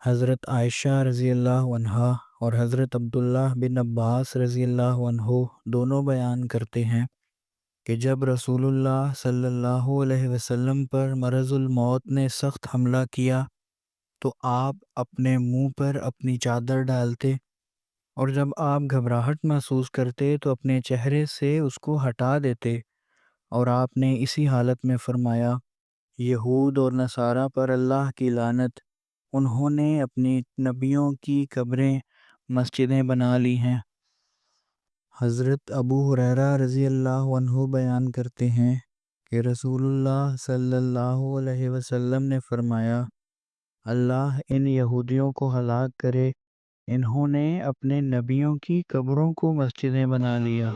حضرت عائشہ رضی اللہ عنہا اور حضرت عبداللہ بن عباس رضی اللہ عنہ دونوں بیان کرتے ہیں کہ جب رسول اللہ صلی اللہ علیہ وسلم پر مرض الموت نے سخت حملہ کیا تو آپ اپنے منہ پر اپنی چادر ڈالتے، اور جب آپ گھبراہٹ محسوس کرتے تو اپنے چہرے سے اس کو ہٹا دیتے، اور آپ نے اسی حالت میں فرمایا، یہود اور نصارہ پر اللہ کی لعنت، انہوں نے اپنی نبیوں کی قبریں مسجدیں بنا لی ہیں۔ حضرت ابو ہریرہ رضی اللہ عنہ بیان کرتے ہیں کہ رسول اللہ صلی اللہ علیہ وسلم نے فرمایا، اللہ ان یہودیوں کو ہلاک کرے، انہوں نے اپنے نبیوں کی قبروں کو مسجدیں بنا لیا۔